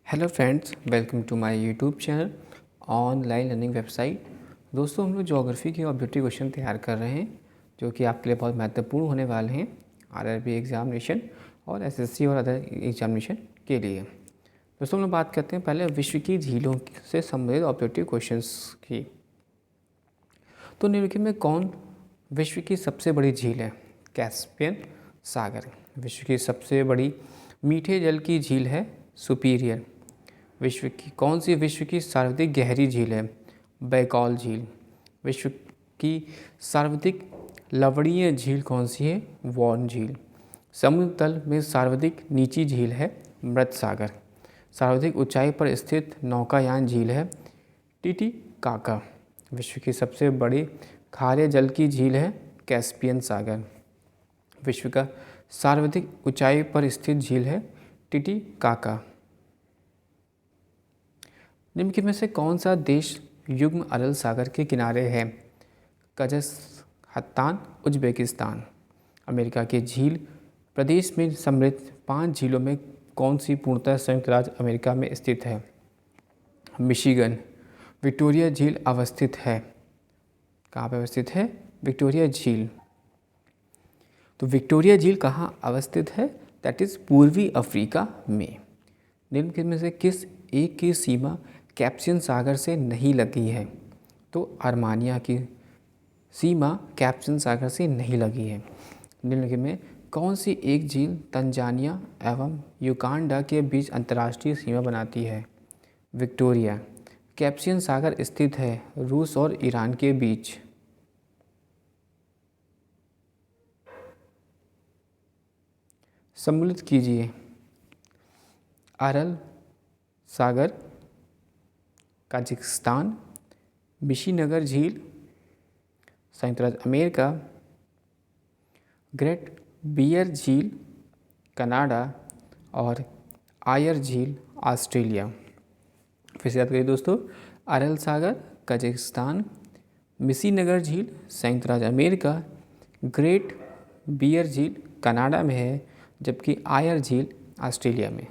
Hello friends, welcome to my YouTube channel online learning website. दोस्तों, हम लोग geography के ऑब्जेक्टिव क्वेश्चन तैयार कर रहे हैं जो कि आपके लिए बहुत महत्वपूर्ण होने वाले हैं आरआरबी एग्जामिनेशन और एसएससी और अदर एग्जामिनेशन के लिए। दोस्तों, हम लोग बात करते हैं पहले विश्व की झीलों से संबंधित ऑब्जेक्टिव क्वेश्चंस की। तो निम्नलिखित में कौन विश्व की सबसे बड़ी झील है? कैस्पियन सागर। विश्व की सबसे बड़ी मीठे जल की झील है सुपीरियर। विश्व की सर्वाधिक गहरी झील है? बैकॉल झील। विश्व की सर्वाधिक लवणीय झील कौन सी है? वॉर्न झील। समुद्र तल में सर्वाधिक नीची झील है मृत सागर। सर्वाधिक ऊंचाई पर स्थित नौकायान झील है टिटिकाका। विश्व की सबसे बड़ी खारे जल की झील है कैस्पियन सागर। विश्व का सर्वाधिक ऊंचाई पर स्थित झील है टिटिकाका। निम्नलिखित में से कौन सा देश युग्म अरल सागर के किनारे है? Kazakhstan, Uzbekistan. अमेरिका के झील प्रदेश में समृद्ध 5 झीलों में कौन सी पूर्णतः संयुक्त राज्य अमेरिका में स्थित है? मिशिगन। विक्टोरिया झील अवस्थित है? कहाँ पर अवस्थित है? विक्टोरिया झील। तो विक्टोरिया झील कहाँ अवस्थित है? दैट इज़ पूर्वी अफ्रीका में। निम्नलिखित में से किस एक की सीमा कैस्पियन सागर से नहीं लगी है? तो आर्मेनिया की सीमा कैस्पियन सागर से नहीं लगी है। निम्नलिखित में कौन सी एक झील तंजानिया एवं युगांडा के बीच अंतर्राष्ट्रीय सीमा बनाती है? विक्टोरिया। कैस्पियन सागर स्थित है रूस और ईरान के बीच। सम्मिलित कीजिए। अरल सागर, कजाख्स्तान, मिशीनगर झील संयुक्त राज्य अमेरिका, ग्रेट बियर झील कनाडा और आयर झील ऑस्ट्रेलिया। फिर से याद करिए दोस्तों, अरल सागर कजाख्स्तान, मिशीनगर झील संयुक्त राज्य अमेरिका, ग्रेट बियर झील कनाडा में है, जबकि आयर झील ऑस्ट्रेलिया में।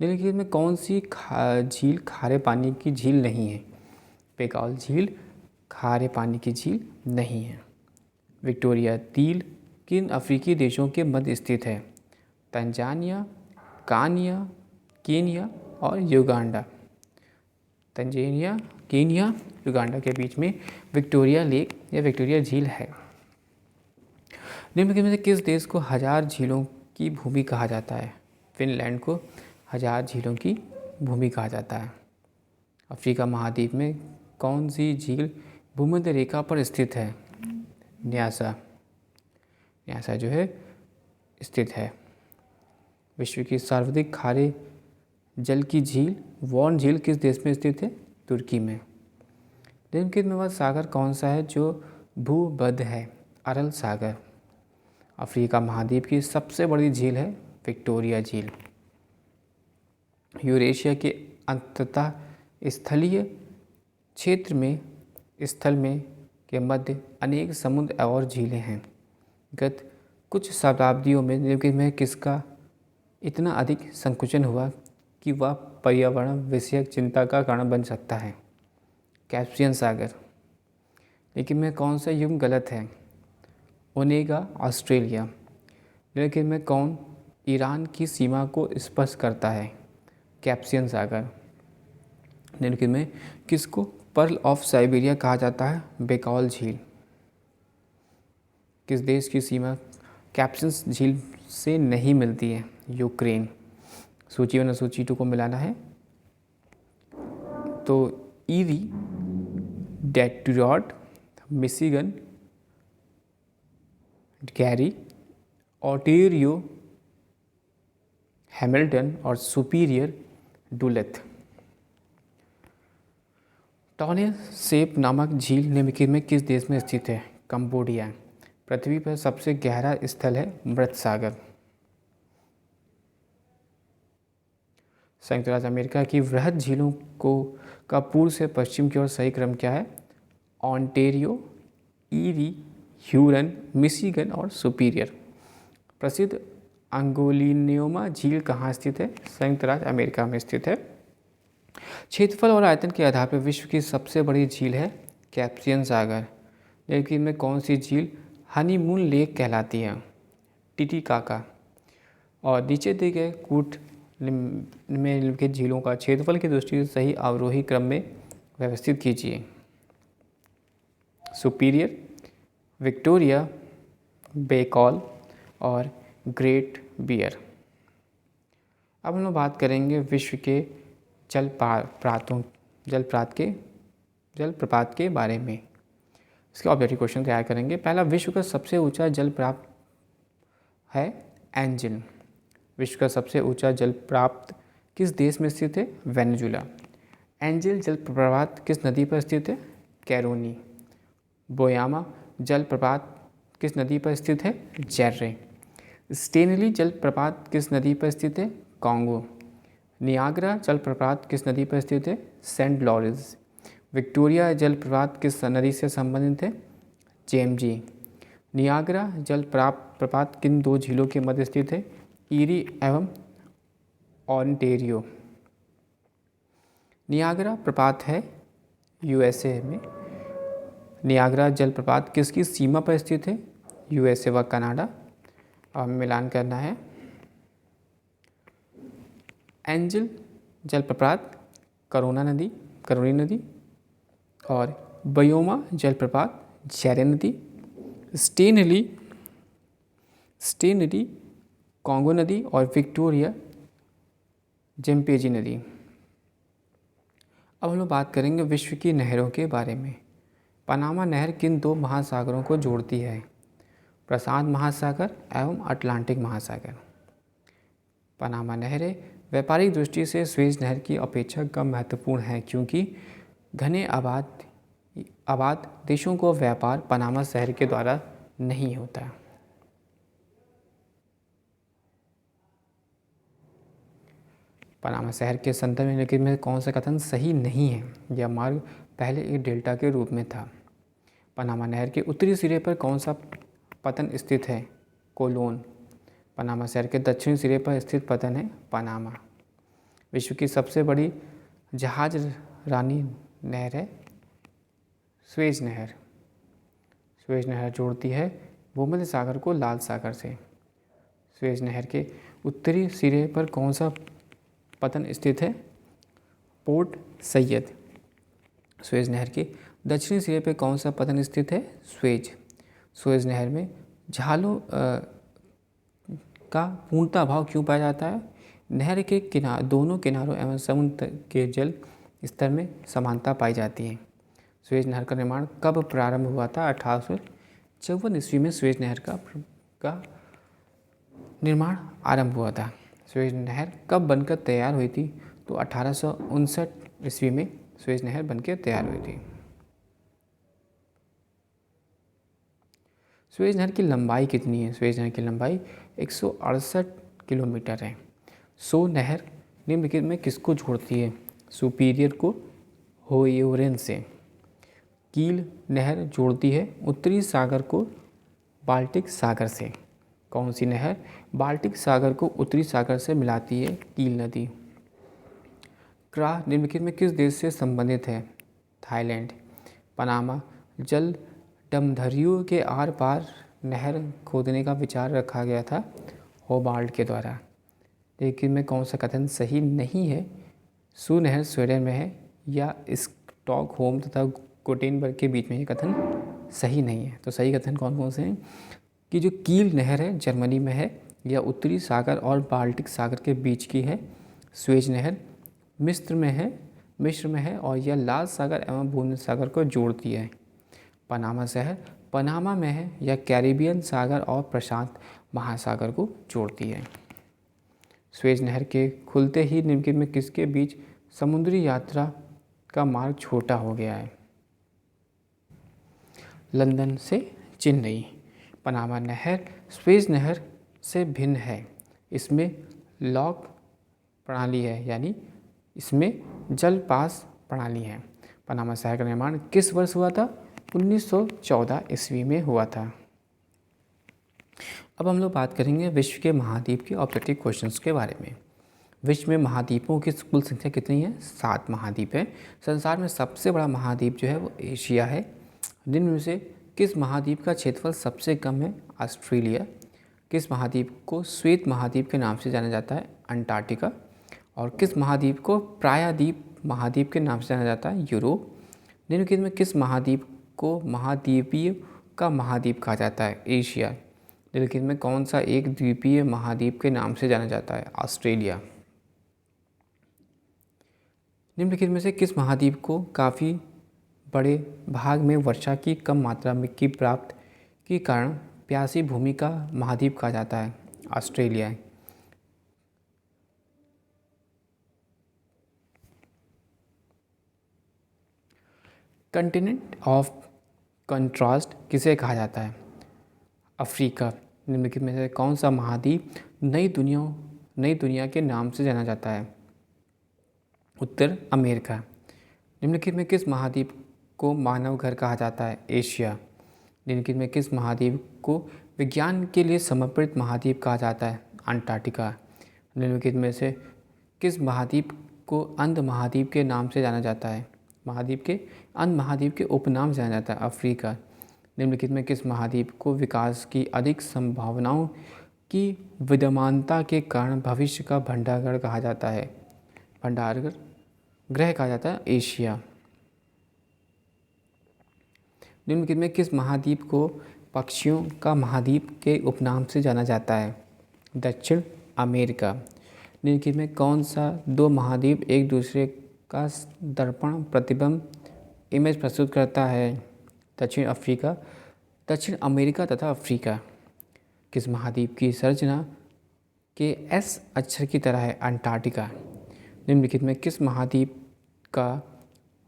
निम्नलिखित में कौन सी झील खारे पानी की झील नहीं है? बैकॉल झील खारे पानी की झील नहीं है। विक्टोरिया झील किन अफ्रीकी देशों के मध्य स्थित है? तंजानिया, केनिया और युगांडा। तंजानिया, केनिया, युगांडा के बीच में विक्टोरिया लेक या विक्टोरिया झील है। निम्नलिखित में से किस देश को 1000 झीलों की भूमि कहा जाता है? फिनलैंड को 1000 झीलों की भूमि कहा जाता है। अफ्रीका महाद्वीप में कौन सी झील भूमध्य रेखा पर स्थित है? न्यासा। न्यासा जो है स्थित है। विश्व की सर्वाधिक खारे जल की झील वॉर्न झील किस देश में स्थित है? तुर्की में। निम्नलिखित में वह सागर कौन सा है जो भूबद्ध है? अरल सागर। अफ्रीका महाद्वीप की सबसे बड़ी झील है विक्टोरिया झील। यूरेशिया के अंततः स्थलीय क्षेत्र में स्थल में के मध्य अनेक समुद्र और झीलें हैं। गत कुछ शताब्दियों में निम्नलिखित में किसका इतना अधिक संकुचन हुआ कि वह पर्यावरण विषयक चिंता का कारण बन सकता है? कैस्पियन सागर। लेकिन में कौन सा युग्म गलत है? Onega Australia. लेकिन में कौन ईरान की सीमा को स्पर्श करता है? कैस्पियन सागर। निम्नलिखित में किसको पर्ल ऑफ साइबेरिया कहा जाता है? बैकॉल झील। किस देश की सीमा कैस्पियन झील से नहीं मिलती है? यूक्रेन। सूची 1 और सूची 2 को मिलाना है तो EV, Detroit, Michigan, Gary, Ontario, Hamilton और सुपीरियर डुलेथ। टॉनले सेप नामक झील निम्नलिखित में किस देश में स्थित है? कंबोडिया। पृथ्वी पर सबसे गहरा स्थल है मृत सागर। संयुक्त राज्य अमेरिका की वृहद झीलों का पूर्व से पश्चिम की ओर सही क्रम क्या है? ओंटारियो, ईरी, ह्यूरन, मिशिगन और सुपीरियर। प्रसिद्ध अंगुलिनियोमा झील कहाँ स्थित है? संयुक्त राज्य अमेरिका में स्थित है। क्षेत्रफल और आयतन के आधार पर विश्व की सबसे बड़ी झील है कैस्पियन सागर, लेकिन इनमें कौन सी झील हनीमून लेक कहलाती है? टिटिकाका। और नीचे दिए गए कूट में निम्नलिखित झीलों का क्षेत्रफल की दृष्टि से सही अवरोही क्रम में व्यवस्थित कीजिए। सुपीरियर, विक्टोरिया, बेकॉल और ग्रेट बियर। अब हम लोग बात करेंगे विश्व के जलप्रपात के बारे में। इसके ऑब्जेक्टिव क्वेश्चन तैयार करेंगे। पहला, विश्व का सबसे ऊंचा जलप्रपात है एंजिल। विश्व का सबसे ऊंचा जलप्रपात किस देश में स्थित है? वेनेजुला। एंजिल जलप्रपात किस नदी पर स्थित है? कैरोनी। बोयामा जलप्रपात किस नदी पर स्थित है? जेर्रे। स्टेनली जलप्रपात किस नदी पर स्थित है? कॉन्गो। नियाग्रा जलप्रपात किस नदी पर स्थित है? Saint Lawrence. विक्टोरिया जलप्रपात किस नदी से संबंधित है? जेमजी। नियाग्रा जलप्रपात किन दो झीलों के मध्य स्थित है? ईरी एवं ऑन्टेरियो। नियाग्रा प्रपात है यूएसए में। नियाग्रा जलप्रपात किसकी सीमा पर स्थित है? यूएसए व कनाडा। अब मिलान करना है। एंजिल जलप्रपात करोनी नदी और बयोमा जलप्रपात जेरे नदी। स्टेनली कॉन्गो नदी और विक्टोरिया जेम्पेजी नदी। अब हम लोग बात करेंगे विश्व की नहरों के बारे में। पनामा नहर किन दो महासागरों को जोड़ती है? प्रशांत महासागर एवं अटलांटिक महासागर। पनामा नहरें व्यापारिक दृष्टि से स्वेज नहर की अपेक्षा कम महत्वपूर्ण है, क्योंकि घने आबाद देशों को व्यापार पनामा शहर के द्वारा नहीं होता। पनामा शहर के संदर्भ में निम्नलिखित में कौन सा कथन सही नहीं है? यह मार्ग पहले एक डेल्टा के रूप में था। पनामा नहर के उत्तरी सिरे पर कौन सा पतन स्थित है? कोलोन। पनामा शहर के दक्षिणी सिरे पर स्थित पतन है पनामा। विश्व की सबसे बड़ी जहाज रानी नहर है स्वेज नहर। स्वेज नहर जोड़ती है भूमध्य सागर को लाल सागर से। स्वेज नहर के उत्तरी सिरे पर कौन सा पतन स्थित है? पोर्ट सैयद। स्वेज नहर के दक्षिणी सिरे पर कौन सा पतन स्थित है? स्वेज नहर में जहाज़ों का पूर्णतः अभाव क्यों पाया जाता है? नहर के दोनों किनारों एवं समुद्र के जल स्तर में समानता पाई जाती है। स्वेज नहर का निर्माण कब प्रारंभ हुआ था? 1854 ईस्वी में स्वेज नहर का निर्माण आरंभ हुआ था। स्वेज नहर कब बनकर तैयार हुई थी? तो 1859 ईस्वी में स्वेज नहर बनकर तैयार हुई थी। स्वेज नहर की लंबाई कितनी है? स्वेज नहर की लंबाई 168 किलोमीटर है। सो नहर निम्नलिखित में किसको जोड़ती है? सुपीरियर को होयोरेन से। कील नहर जोड़ती है उत्तरी सागर को बाल्टिक सागर से। कौन सी नहर बाल्टिक सागर को उत्तरी सागर से मिलाती है? कील नदी। क्रा निम्नलिखित में किस देश से संबंधित है? थाईलैंड। पनामा जल डमधरियों के आर पार नहर खोदने का विचार रखा गया था होबार्ट के द्वारा, लेकिन में कौन सा कथन सही नहीं है? सू नहर स्वीडन में है या स्टॉकहोम तथा गोटेनबर्ग के बीच में, ये कथन सही नहीं है। तो सही कथन कौन कौन से हैं? कि जो कील नहर है जर्मनी में है, या उत्तरी सागर और बाल्टिक सागर के बीच की है। स्वेज नहर मिस्र में है और यह लाल सागर एवं भूमध्य सागर को जोड़ती है। पनामा शहर पनामा में है, यह कैरिबियन सागर और प्रशांत महासागर को जोड़ती है। स्वेज नहर के खुलते ही निम्नलिखित में किसके बीच समुद्री यात्रा का मार्ग छोटा हो गया है? लंदन से चेन्नई। पनामा नहर स्वेज नहर से भिन्न है। इसमें लॉक प्रणाली है, यानी इसमें जल पास प्रणाली है। पनामा शहर का निर्माण किस वर्ष हुआ था? 1914 ईस्वी में हुआ था। अब हम लोग बात करेंगे विश्व के महाद्वीप के ऑब्जेक्टिव क्वेश्चंस के बारे में। विश्व में महाद्वीपों की कुल संख्या कितनी है? 7 महाद्वीप है। संसार में सबसे बड़ा महाद्वीप जो है वो एशिया है। जिनमें से किस महाद्वीप का क्षेत्रफल सबसे कम है? ऑस्ट्रेलिया। किस महाद्वीप को श्वेत महाद्वीप के नाम से जाना जाता है? अंटार्कटिका। और किस महाद्वीप को प्रायद्वीप महाद्वीप के नाम से जाना जाता है? यूरोप। निम्नलिखित में किस महाद्वीप को महाद्वीपीय का महाद्वीप कहा जाता है? एशिया। निम्नलिखित में कौन सा एक द्वीपीय महाद्वीप के नाम से जाना जाता है? ऑस्ट्रेलिया। निम्नलिखित में से किस महाद्वीप को काफ़ी बड़े भाग में वर्षा की कम मात्रा में की प्राप्त के कारण प्यासी भूमि का महाद्वीप कहा जाता है? ऑस्ट्रेलिया। कंटिनेंट ऑफ कंट्रास्ट किसे कहा जाता है? अफ्रीका। निम्नलिखित में से कौन सा महाद्वीप नई दुनिया के नाम से जाना जाता है? उत्तर अमेरिका। निम्नलिखित में किस महाद्वीप को मानव घर कहा जाता है? एशिया। निम्नलिखित में किस महाद्वीप को विज्ञान के लिए समर्पित महाद्वीप कहा जाता है? अंटार्कटिका। निम्नलिखित में से किस महाद्वीप को अंध महाद्वीप के नाम से जाना जाता है? अंध महाद्वीप के उपनाम से जाना जाता है? अफ्रीका। निम्नलिखित में किस महाद्वीप को विकास की अधिक संभावनाओं की विद्यमानता के कारण भविष्य का भंडारगढ़ कहा जाता है? ग्रह कहा जाता है? एशिया। निम्नलिखित में किस महाद्वीप को पक्षियों का महाद्वीप के उपनाम से जाना जाता है? दक्षिण अमेरिका। निम्नलिखित में कौन सा दो महाद्वीप एक दूसरे का दर्पण प्रतिबिंब इमेज प्रस्तुत करता है? दक्षिण अमेरिका तथा अफ्रीका। किस महाद्वीप की संरचना के एस अक्षर की तरह है? अंटार्कटिका। निम्नलिखित में किस महाद्वीप का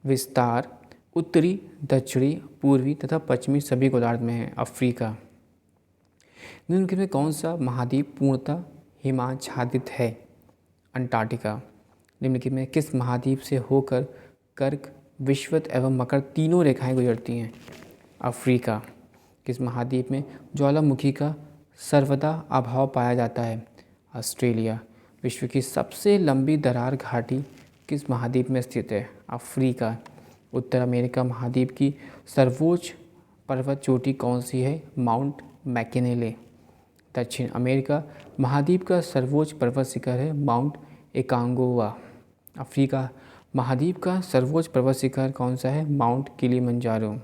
विस्तार उत्तरी, दक्षिणी, पूर्वी तथा पश्चिमी सभी गोलार्ध में है? अफ्रीका। निम्नलिखित में कौन सा महाद्वीप पूर्णतः हिमाच्छादित है? अंटार्कटिका। निम्नलिखित में किस महाद्वीप से होकर कर्क, विषुवत एवं मकर तीनों रेखाएं गुजरती हैं? अफ्रीका। किस महाद्वीप में ज्वालामुखी का सर्वदा अभाव पाया जाता है? ऑस्ट्रेलिया। विश्व की सबसे लंबी दरार घाटी किस महाद्वीप में स्थित है? अफ्रीका। उत्तर अमेरिका महाद्वीप की सर्वोच्च पर्वत चोटी कौन सी है? माउंट मैकिनेले। दक्षिण अमेरिका महाद्वीप का सर्वोच्च पर्वत शिखर है? माउंट एकांगोवा। अफ्रीका महाद्वीप का सर्वोच्च पर्वत शिखर कौन सा है? Mount Kilimanjaro.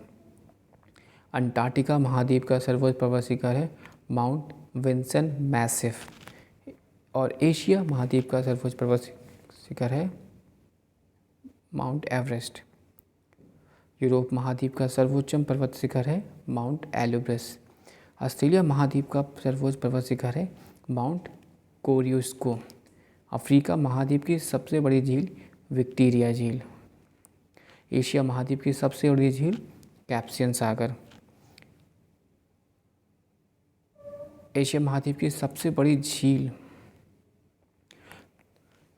अंटार्कटिका महाद्वीप का सर्वोच्च पर्वत शिखर है? Mount Vinson Massif. और एशिया महाद्वीप का सर्वोच्च पर्वत शिखर है? Mount Everest. यूरोप महाद्वीप का सर्वोच्चम पर्वत शिखर है? Mount Elbrus. ऑस्ट्रेलिया महाद्वीप का सर्वोच्च पर्वत शिखर है? माउंट कोरियोस्को। अफ्रीका महाद्वीप की सबसे बड़ी झील विक्टोरिया झील। एशिया महाद्वीप की सबसे बड़ी झील कैस्पियन सागर। एशिया महाद्वीप की सबसे बड़ी झील।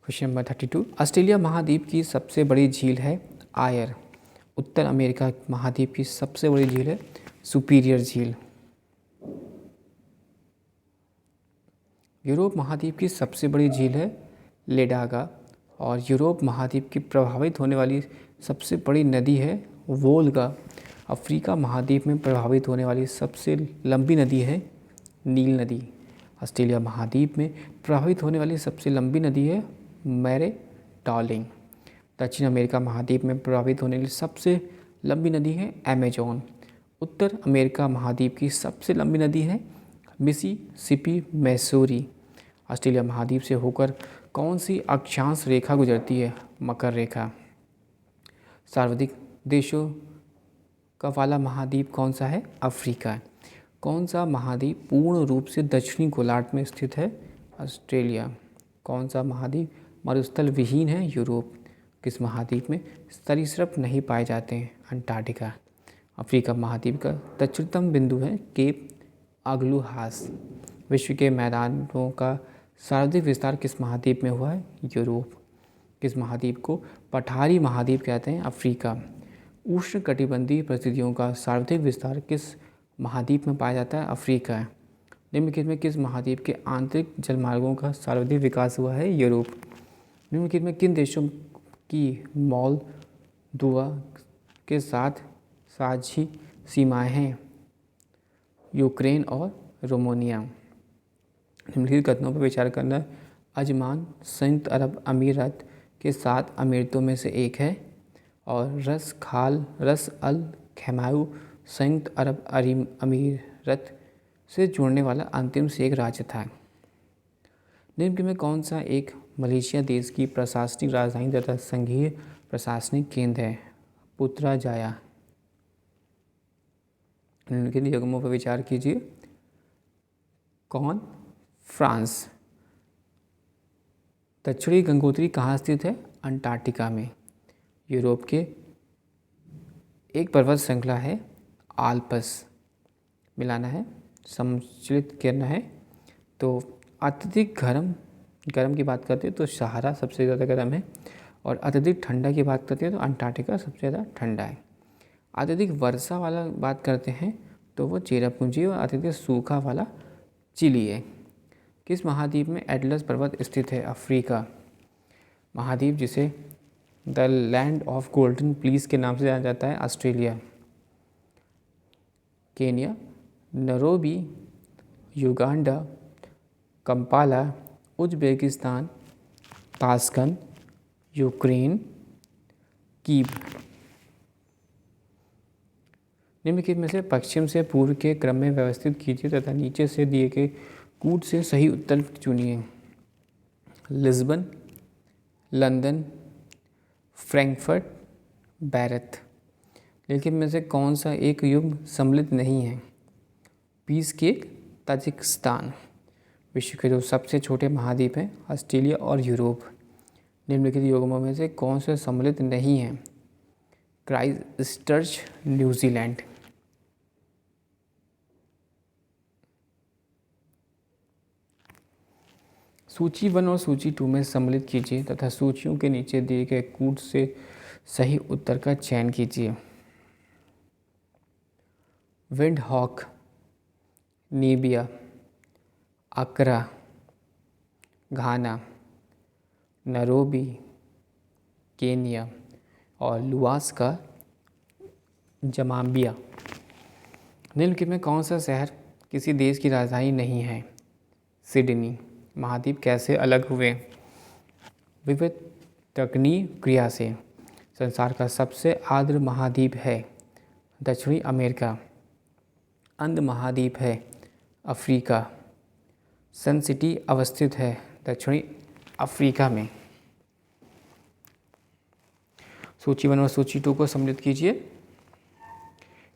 Question number 32। ऑस्ट्रेलिया महाद्वीप की सबसे बड़ी झील है? आयर। उत्तर अमेरिका महाद्वीप की सबसे बड़ी झील है? सुपीरियर झील। यूरोप महाद्वीप की सबसे बड़ी झील है? लेडागा। और यूरोप महाद्वीप की प्रभावित होने वाली सबसे बड़ी नदी है? वोल्गा। अफ्रीका महाद्वीप में प्रभावित होने वाली सबसे लंबी नदी है? नील नदी। ऑस्ट्रेलिया महाद्वीप में प्रभावित होने वाली सबसे लंबी नदी है? मैरे डार्लिंग। दक्षिण अमेरिका महाद्वीप में प्रभावित होने वाली सबसे लंबी नदी है? अमेजोन। उत्तर अमेरिका महाद्वीप की सबसे लंबी नदी है? मिसिसिपी मैसूरी। ऑस्ट्रेलिया महाद्वीप से होकर कौन सी अक्षांश रेखा गुजरती है? मकर रेखा। सर्वाधिक देशों का वाला महाद्वीप कौन सा है? अफ्रीका। कौन सा महाद्वीप पूर्ण रूप से दक्षिणी गोलार्ध में स्थित है? ऑस्ट्रेलिया। कौन सा महाद्वीप मरुस्थल विहीन है? यूरोप। किस महाद्वीप में सरीसृप नहीं पाए जाते हैं? अंटार्कटिका। अफ्रीका महाद्वीप का दक्षिणतम बिंदु है? केप अग्लुहास। विश्व के मैदानों का सर्वाधिक विस्तार किस महाद्वीप में हुआ है? यूरोप। किस महाद्वीप को पठारी महाद्वीप कहते हैं? अफ्रीका। उष्णकटिबंधीय परिस्थितियों का सर्वाधिक विस्तार किस महाद्वीप में पाया जाता है? अफ्रीका। निम्नलिखित में किस महाद्वीप के आंतरिक जलमार्गों का सर्वाधिक विकास हुआ है? यूरोप। निम्नलिखित में किन देशों की मोल्दोवा के साथ साझी सीमाएं हैं? यूक्रेन और रोमानिया। निम्नलिखित कथनों पर विचार करना। अजमान संयुक्त अरब अमीरात के 7 अमीरतों में से एक है और रस अल खैमाउ संयुक्त अरब अमीरत से जुड़ने वाला अंतिम शेख राज्य था। निम्न में कौन सा एक मलेशिया देश की प्रशासनिक राजधानी तथा संघीय प्रशासनिक केंद्र है? पुत्रजाया। निम्नलिखित निगमों पर विचार कीजिए। कौन? फ्रांस। दक्षिणी गंगोत्री कहाँ स्थित है? अंटार्कटिका में। यूरोप के एक पर्वत श्रृंखला है आल्प्स। मिलाना है, सम्मिलित करना है। तो अत्यधिक गर्म की बात करते हैं तो सहारा सबसे ज़्यादा गर्म है, और अत्यधिक ठंडा की बात करते हैं तो अंटार्कटिका सबसे ज़्यादा ठंडा है। अत्यधिक वर्षा वाला बात करते हैं तो वो चेरापूंजी, और अत्यधिक सूखा वाला चिली है। किस महाद्वीप में एटलस पर्वत स्थित है? अफ्रीका महाद्वीप, जिसे the land of golden please के नाम से जाना जाता है, Australia. Kenya, Nairobi, Uganda, Kampala, Uzbekistan, Tashkent, Ukraine, Kyiv. निम्नलिखित में से पश्चिम से पूर्व के क्रम में व्यवस्थित कीजिए तथा नीचे से दिए गए कूट से सही उत्तर चुनिए। Lisbon, London, Frankfurt, Beirut. निम्नलिखित में से कौन सा एक युग्म सम्मिलित नहीं है? Bishkek, Tajikistan. विश्व के 2 सबसे छोटे महाद्वीप हैं ऑस्ट्रेलिया और यूरोप। निम्नलिखित युग्मों में से कौन से सम्मिलित नहीं है? Christchurch, New Zealand. सूची 1 और सूची 2 में सम्मिलित कीजिए तथा सूचियों के नीचे दिए गए कूट से सही उत्तर का चयन कीजिए। विंडहॉक, नीबिया, अक्रा, घाना, नैरोबी, केन्या और लुआस का जमाबिया। निम्नलिखित में कौन सा शहर किसी देश की राजधानी नहीं है? सिडनी। महाद्वीप कैसे अलग हुए? विवर्तनीय क्रिया से। संसार का सबसे आर्द्र महाद्वीप है दक्षिणी अमेरिका। अंध महाद्वीप है अफ्रीका। सन सिटी अवस्थित है दक्षिणी अफ्रीका में। सूची 1 और सूची 2 को सम्मिलित कीजिए।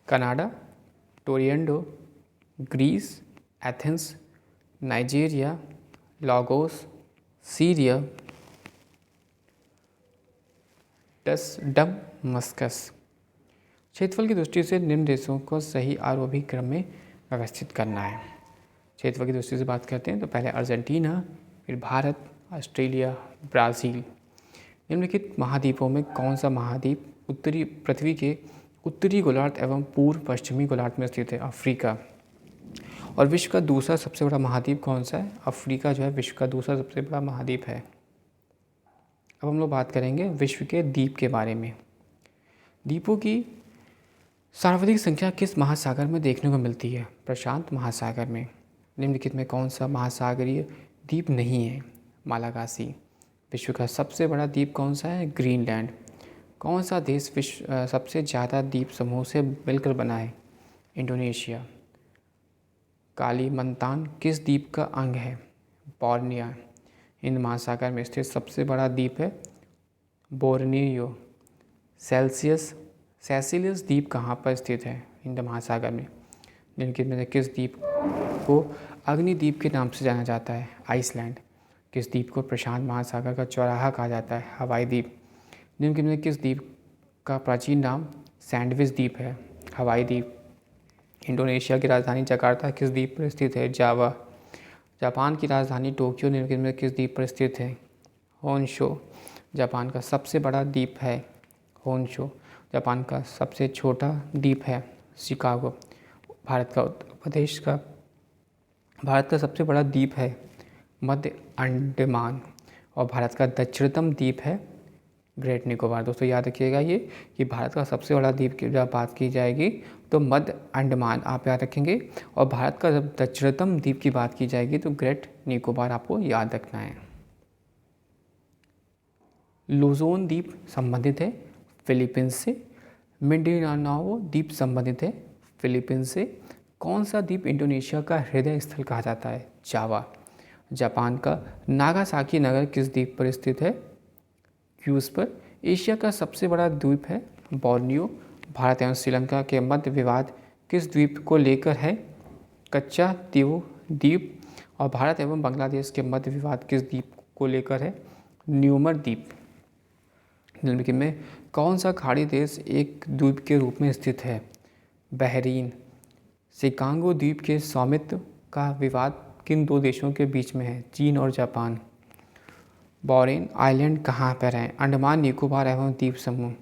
Canada, Toronto, Greece, Athens, Nigeria, Lagos, Syria, Damascus. क्षेत्रफल की दृष्टि से निम्न देशों को सही आरोही क्रम में व्यवस्थित करना है। क्षेत्रफल की दृष्टि से बात करते हैं तो पहले अर्जेंटीना, फिर भारत, ऑस्ट्रेलिया, ब्राज़ील। निम्नलिखित महाद्वीपों में कौन सा महाद्वीप उत्तरी पृथ्वी के उत्तरी गोलार्ध एवं पूर्व पश्चिमी गोलार्ध में स्थित है? अफ्रीका। और विश्व का दूसरा सबसे बड़ा महाद्वीप कौन सा है? अफ्रीका जो है विश्व का दूसरा सबसे बड़ा महाद्वीप है। अब हम लोग बात करेंगे विश्व के द्वीप के बारे में। द्वीपों की सर्वाधिक संख्या किस महासागर में देखने को मिलती है? प्रशांत महासागर में। निम्नलिखित में कौन सा महासागरीय द्वीप नहीं है? मालागासी। विश्व का सबसे बड़ा द्वीप कौन सा है? ग्रीनलैंड। कौन सा देश विश्व सबसे ज़्यादा द्वीप समूह से मिलकर बना है? इंडोनेशिया। कालीमंतान किस द्वीप का अंग है? बोर्नियो। हिंद महासागर में स्थित सबसे बड़ा द्वीप है बोर्नियो। सेसिलियस द्वीप कहाँ पर स्थित है? हिंद महासागर में। निम्नलिखित में से किस द्वीप को अग्निद्वीप के नाम से जाना जाता है? आइसलैंड। किस द्वीप को प्रशांत महासागर का चौराहा कहा जाता है? हवाई द्वीप। निम्नलिखित में किस द्वीप का प्राचीन नाम सैंडविच द्वीप है? हवाई द्वीप। इंडोनेशिया की राजधानी जकार्ता किस द्वीप पर स्थित है? जावा। जापान की राजधानी टोक्यो निम्नलिखित में किस द्वीप पर स्थित है? होन्शो। जापान का सबसे बड़ा द्वीप है होन्शो। जापान का सबसे छोटा द्वीप है शिकागो। भारत का उत्तर प्रदेश का भारत का सबसे बड़ा द्वीप है मध्य अंडमान और भारत का दक्षिणतम द्वीप है ग्रेट निकोबार। दोस्तों याद रखिएगा ये कि भारत का सबसे बड़ा द्वीप की जब बात की जाएगी तो मध्य अंडमान आप याद रखेंगे, और भारत का जब दक्षिणतम द्वीप की बात की जाएगी तो ग्रेट निकोबार आपको याद रखना है। लुजोन द्वीप संबंधित है फिलीपींस से। मिंडानाओ द्वीप संबंधित है फिलीपींस से। कौन सा द्वीप इंडोनेशिया का हृदय स्थल कहा जाता है? जावा। जापान का नागासाकी नगर किस द्वीप पर स्थित है? क्यूज पर। एशिया का सबसे बड़ा द्वीप है बोर्नियो। भारत एवं श्रीलंका के मध्य विवाद किस द्वीप को लेकर है? कच्चा तीव द्वीप। और भारत एवं बांग्लादेश के मध्य विवाद किस द्वीप को लेकर है? न्यूमर द्वीप। निम्नलिखित में कौन सा खाड़ी देश एक द्वीप के रूप में स्थित है? बहरीन। शिकागो द्वीप के स्वामित्व का विवाद किन दो देशों के बीच में है? चीन और जापान। बोरेन आइलैंड कहाँ पर है? अंडमान निकोबार एवं द्वीप समूह।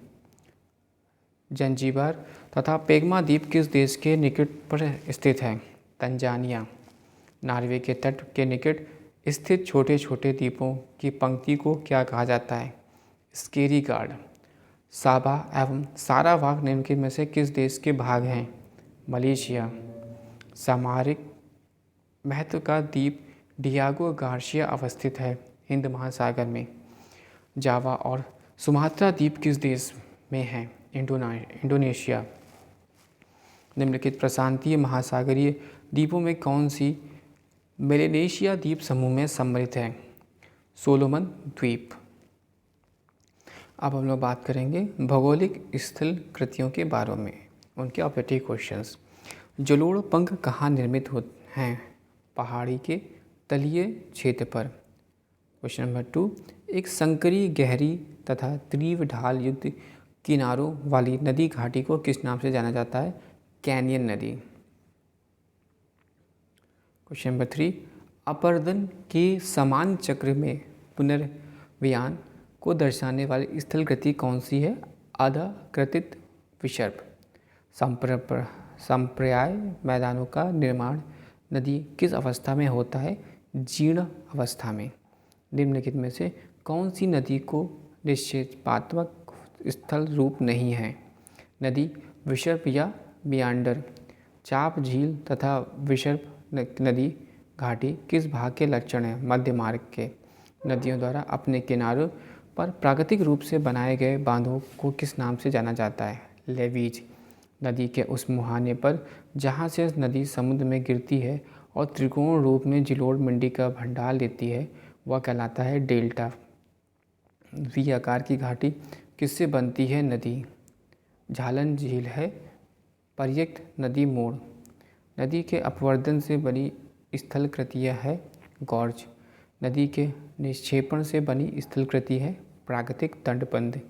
जंजीबार तथा पेगमा द्वीप किस देश के निकट पर स्थित है? तंजानिया। नॉर्वे के तट के निकट स्थित छोटे छोटे द्वीपों की पंक्ति को क्या कहा जाता है? Scary guard. साबा एवं सारावाक निम्नलिखित में से किस देश के भाग हैं? मलेशिया। सामरिक महत्व का द्वीप डियागो गार्सिया अवस्थित है हिंद महासागर में। जावा और सुमात्रा द्वीप किस देश में हैं? इंडोनेशिया। निम्नलिखित प्रशांतीय महासागरीय द्वीपों में कौन सी मेलेनेशिया द्वीप समूह में सम्मिलित है? सोलोमन द्वीप। अब हम लोग बात करेंगे भौगोलिक स्थल कृतियों के बारे में, उनके ऑब्जेक्टिव क्वेश्चंस। जलोढ़ पंख कहाँ निर्मित होते हैं? पहाड़ी के तलीय क्षेत्र पर। क्वेश्चन नंबर 2, एक संकरी गहरी तथा तीव्र ढाल युक्त किनारों वाली नदी घाटी को किस नाम से जाना जाता है? कैनियन नदी। क्वेश्चन नंबर 3, अपरदन के समान चक्र में पुनर्व्ययन को दर्शाने वाली स्थल कृति कौन सी है? अधकृतित विसर्प। संप्राय मैदानों का निर्माण नदी किस अवस्था में होता है? जीर्ण अवस्था में। निम्नलिखित में से कौन सी नदी को निक्षेपात्मक स्थल रूप नहीं है? नदी विसर्प या मियांडर। चाप झील तथा विसर्प नदी घाटी किस भाग के लक्षण हैं? मध्य मार्ग के। नदियों द्वारा अपने किनारों पर प्राकृतिक रूप से बनाए गए बांधों को किस नाम से जाना जाता है? लेवीज। नदी के उस मुहाने पर जहाँ से नदी समुद्र में गिरती है और त्रिकोण रूप में जलोढ़ मिट्टी का भंडार लेती है वह कहलाता है डेल्टा। वी आकार की घाटी किससे बनती है? नदी। झालन झील है पर्यक्त नदी मोड़। नदी के अपवर्तन से बनी स्थल कृतियाँ है गॉर्ज। नदी के निक्षेपण से बनी स्थल कृति है प्राकृतिक तटबंध।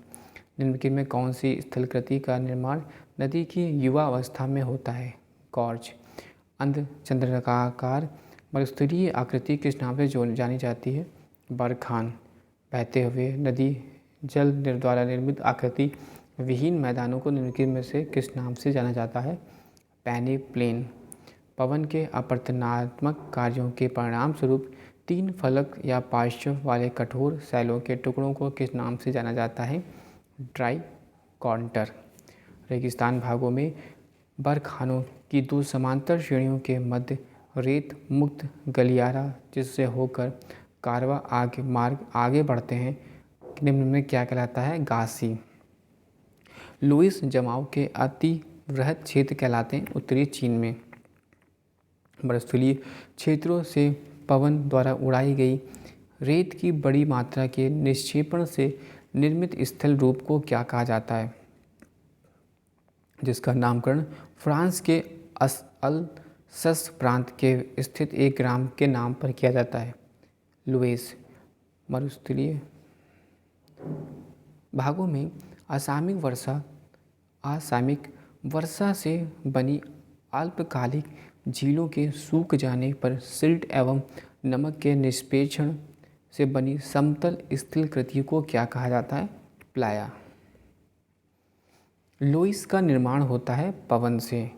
निम्नलिखित में कौन सी स्थल कृति का निर्माण नदी की युवा अवस्था में होता है? गॉर्ज। अर्धचंद्राकार मरुस्थलीय आकृति किस नाम से जानी जाती है? बरखान। बहते हुए नदी जल द्वारा निर्मित आकृति विहीन मैदानों को निम्नलिखित में से किस नाम से जाना जाता है? पैनी प्लेन। पवन के अपवर्तनात्मक कार्यों के परिणाम स्वरूप 3 फलक या पार्श्व वाले कठोर शैलों के टुकड़ों को किस नाम से जाना जाता है? Dry contour. रेगिस्तान भागों में बरखानों की 2 समांतर श्रेणियों के मध्य रेत मुक्त गलियारा जिससे होकर कारवा आगे बढ़ते हैं निम्न में क्या कहलाता है? गासी। लुईस जमाव के अति वृहद क्षेत्र कहलाते हैं उत्तरी चीन में। मरुस्थलीय क्षेत्रों से पवन द्वारा उड़ाई गई रेत की बड़ी मात्रा के निक्षेपण से निर्मित स्थल रूप को क्या कहा जाता है? जिसका नामकरण फ्रांस के अल्सस प्रांत के स्थित एक ग्राम के नाम पर किया जाता है। लुईस। मरुस्थलीय भागों में असामयिक वर्षा से बनी अल्पकालिक झीलों के सूख जाने पर सिल्ट एवं नमक के निष्पेक्षण से बनी समतल स्थल कृति को क्या कहा जाता है? प्लाया। लुईस का निर्माण होता है पवन से।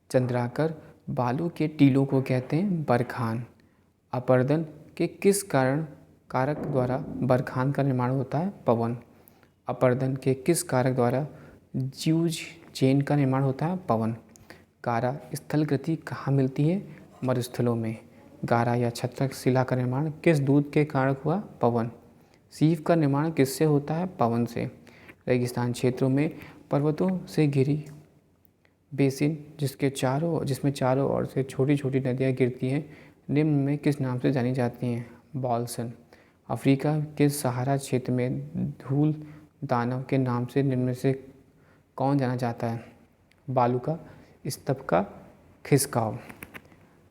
चंद्राकर बालू के टीलों को कहते हैं बरखान। अपर्दन के किस कारक द्वारा बरखान का निर्माण होता है? पवन। अपर्दन के किस कारक द्वारा ज्यूज चेन का निर्माण होता है? पवन। गारा स्थलकृति कहाँ मिलती है? मरुस्थलों में। गारा या छत्रक शिला का निर्माण किस दूत के कारक हुआ? पवन। सीप का निर्माण किससे होता है? पवन से। रेगिस्तान क्षेत्रों में पर्वतों से घिरी बेसिन जिसमें चारों ओर से छोटी छोटी नदियाँ गिरती हैं, निम्न में किस नाम से जानी जाती हैं? बॉल्सन। अफ्रीका के सहारा क्षेत्र में धूल दानव के नाम से निम्न में से कौन जाना जाता है? बालू का स्तूप का खिसकाव।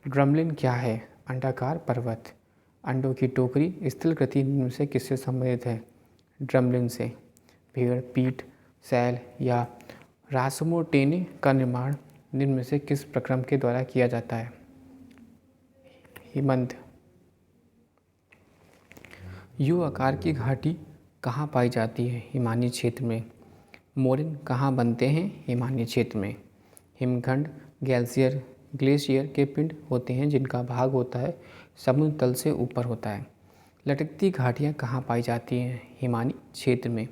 ड्रमलिन क्या है? अंडाकार पर्वत। अंडों की टोकरी स्थलकृति निम्न से किससे संबंधित है? ड्रमलिन से। भेड़, पीठ, सैल या रासमोटेने का निर्माण निम्न में से किस प्रक्रम के द्वारा किया जाता है? हिमंद। यू आकार की घाटी कहाँ पाई जाती है? हिमानी क्षेत्र में। मोरिन कहाँ बनते हैं? हिमानी क्षेत्र में। हिमखंड ग्लेशियर के पिंड होते हैं जिनका भाग होता है समुद्र तल से ऊपर होता है। लटकती घाटियाँ कहाँ पाई जाती हैं? हिमानी क्षेत्र में।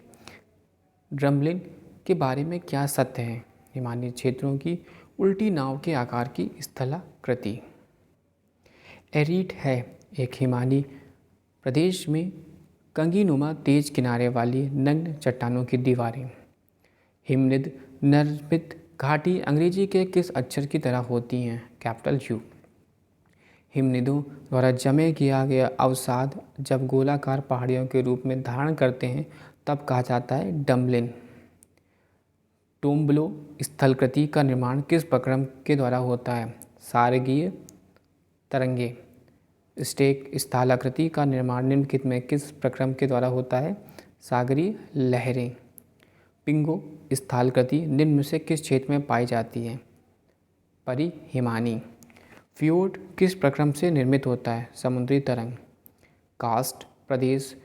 ड्रमलिन के बारे में क्या सत्य है? हिमानी क्षेत्रों की उल्टी नाव के आकार की स्थलाकृति। एरीट है एक हिमानी प्रदेश में कंगीनुमा तेज किनारे वाली नग्न चट्टानों की दीवारें। हिमनिद निर्मित घाटी अंग्रेजी के किस अक्षर की तरह होती हैं? Capital you. हिमनिदों द्वारा जमे किया गया अवसाद जब गोलाकार पहाड़ियों के रूप में धारण करते हैं तब कहा जाता है डम्बलिन। टोम्बलो स्थलकृति का निर्माण किस प्रक्रम के द्वारा होता है? सारगीय तरंगे। स्टेक स्थलाकृति का निर्माण निम्नलिखित में किस प्रक्रम के द्वारा होता है? सागरीय लहरें। पिंगो स्थलाकृति निम्न में से किस क्षेत्र में पाई जाती है? परिहिमानी। फ्योर्ड किस प्रक्रम से निर्मित होता है? समुद्री तरंग। कास्ट प्रदेश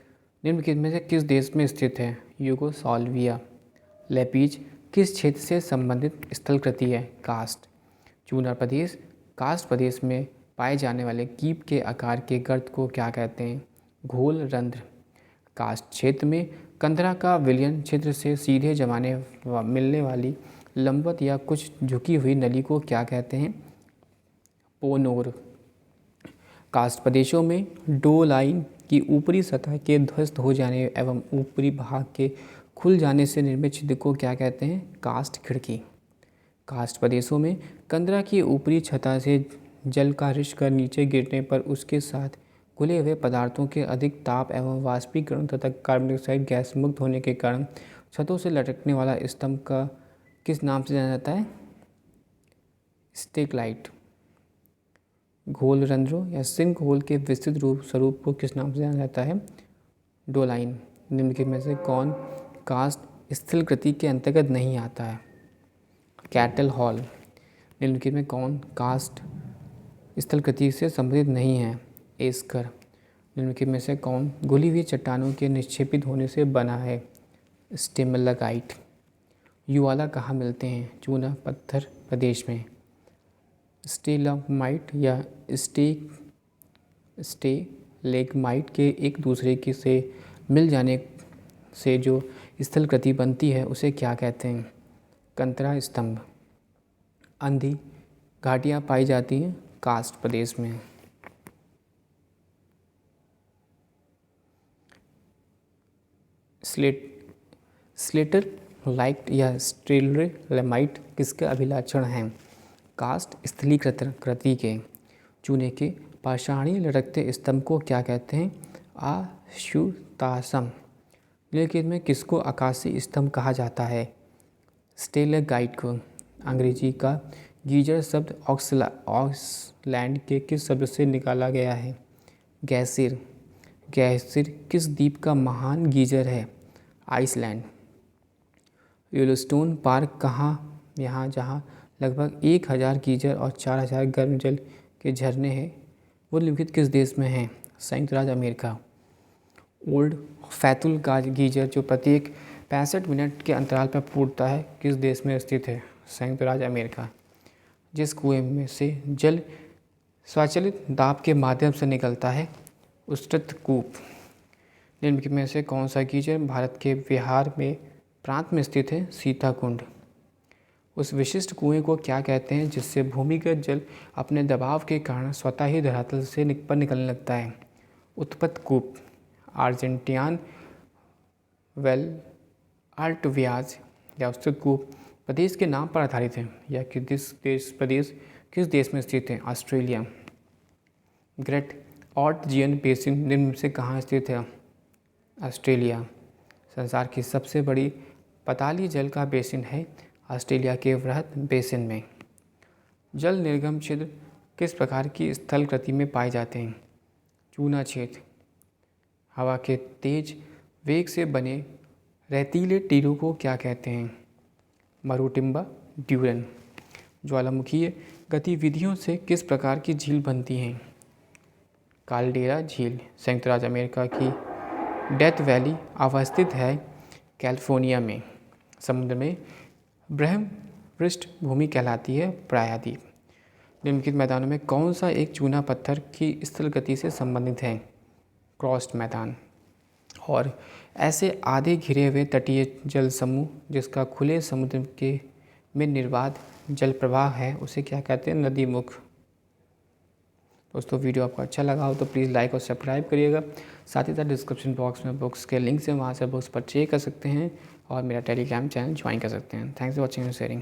निम्नलिखित में से किस देश में स्थित है? यूगोस्लाविया। लेपीज किस क्षेत्र से संबंधित स्थलकृति है? कास्ट। चूना प्रदेश कास्ट प्रदेश में पाए जाने वाले कीप के आकार के गर्त को क्या कहते हैं? घोल रंध्र। कास्ट क्षेत्र में कंदरा का विलयन क्षेत्र से सीधे मिलने वाली लंबवत या कुछ झुकी हुई नली को क्या कहते हैं? पोनोर। कास्ट प्रदेशों में डो लाइन की ऊपरी सतह के ध्वस्त हो जाने एवं ऊपरी भाग के खुल जाने से निर्मित छिद्र को क्या कहते हैं? कास्ट खिड़की। कास्ट प्रदेशों में कंदरा की ऊपरी सतह से जल का रिश्कर नीचे गिरने पर उसके साथ घुले हुए पदार्थों के अधिक ताप एवं वाष्पीकरण तथा कार्बन डाइऑक्साइड गैस मुक्त होने के कारण छतों से लटकने वाला स्तंभ का किस नाम से जाना जाता है? स्टेकलाइट। घोल रंध्रों या सिंक होल के विस्तृत स्वरूप को किस नाम से जाना जाता है? डोलाइन। निम्नलिखित में से कौन कास्ट स्थलकृति के अंतर्गत नहीं आता है? Cattle hall. निम्नलिखित में कौन कास्ट स्थलकृति से संबंधित नहीं है? एस्कर। निम्नलिखित में से कौन घुली हुई चट्टानों के निक्षेपित होने से बना है? स्टेमलगाइट। युवाला कहाँ मिलते हैं? चूना पत्थर प्रदेश में। स्टेलामाइट या स्टेलेगमाइट के एक दूसरे के से मिल जाने से जो स्थलकृति बनती है उसे क्या कहते हैं? कंतरा स्तंभ। अंधी घाटियाँ पाई जाती हैं कास्ट प्रदेश में। स्लेटर लाइट या स्टेलेमाइट किसके अभिलक्षण हैं? कास्ट स्थलीकृति के। चूने के पाषाणी लटकते स्तंभ को क्या कहते हैं? आशुतासम। निम्नलिखित में किसको आकाशीय स्तंभ कहा जाता है? स्टेलेगाइट को। अंग्रेजी का गीजर शब्द ऑक्सलैंड के किस शब्द से निकाला गया है? गैसिर। गैसिर किस द्वीप का महान गीजर है? आइसलैंड। येलोस्टोन पार्क कहाँ यहाँ जहाँ लगभग 1000 गीजर और 4000 गर्म जल के झरने हैं वो निम्नलिखित किस देश में हैं? संयुक्त राज्य अमेरिका। ओल्ड फैतुल का गीजर जो प्रत्येक 65 मिनट के अंतराल पर फूटता है किस देश में स्थित है? संयुक्त राज्य अमेरिका। जिस कुएं में से जल स्वचालित दाब के माध्यम से निकलता है? उस्तृत कूप। निम्नलिखित में से कौन सा गीजर भारत के बिहार में प्रांत में स्थित है? सीताकुंड। उस विशिष्ट कुएं को क्या कहते हैं जिससे भूमिगत जल अपने दबाव के कारण स्वतः ही धरातल से पर निकलने लगता है? उत्पत्त कूप। आर्जेंटियान वेल अल्टव्याज या उस्तृत कूप प्रदेश के नाम पर आधारित है या प्रदेश किस देश में स्थित है? ऑस्ट्रेलिया। ग्रेट ऑर्टजियन बेसिन निम्न में से कहाँ स्थित है? ऑस्ट्रेलिया। संसार की सबसे बड़ी पताली जल का बेसिन है ऑस्ट्रेलिया के वृहद बेसिन में। जल निर्गम छिद्र किस प्रकार की स्थल कृति में पाए जाते हैं? चूना छेद। हवा के तेज वेग से बने रेतीले टीलों को क्या कहते हैं? मरुटिम्बा ड्यूरन। ज्वालामुखीय गतिविधियों से किस प्रकार की झील बनती हैं? काल्डेरा झील। संयुक्त राज्य अमेरिका की डेथ वैली अवस्थित है कैलिफोर्निया में। समुद्र में ब्रह्मपृष्ठ भूमि कहलाती है प्रायद्वीप। निम्नलिखित मैदानों में कौन सा एक चूना पत्थर की स्थल गति से संबंधित है? क्रॉस्ड मैदान। और ऐसे आधे घिरे हुए तटीय जल समूह जिसका खुले समुद्र के में निर्बाध जल प्रवाह है उसे क्या कहते हैं? नदी मुख। दोस्तों वीडियो आपको अच्छा लगा हो तो प्लीज़ लाइक और सब्सक्राइब करिएगा। साथ ही साथ डिस्क्रिप्शन बॉक्स में बुक्स के लिंक्स हैं, वहाँ से बुक्स परचेज कर सकते हैं और मेरा टेलीग्राम चैनल ज्वाइन कर सकते हैं। Thanks for watching and sharing.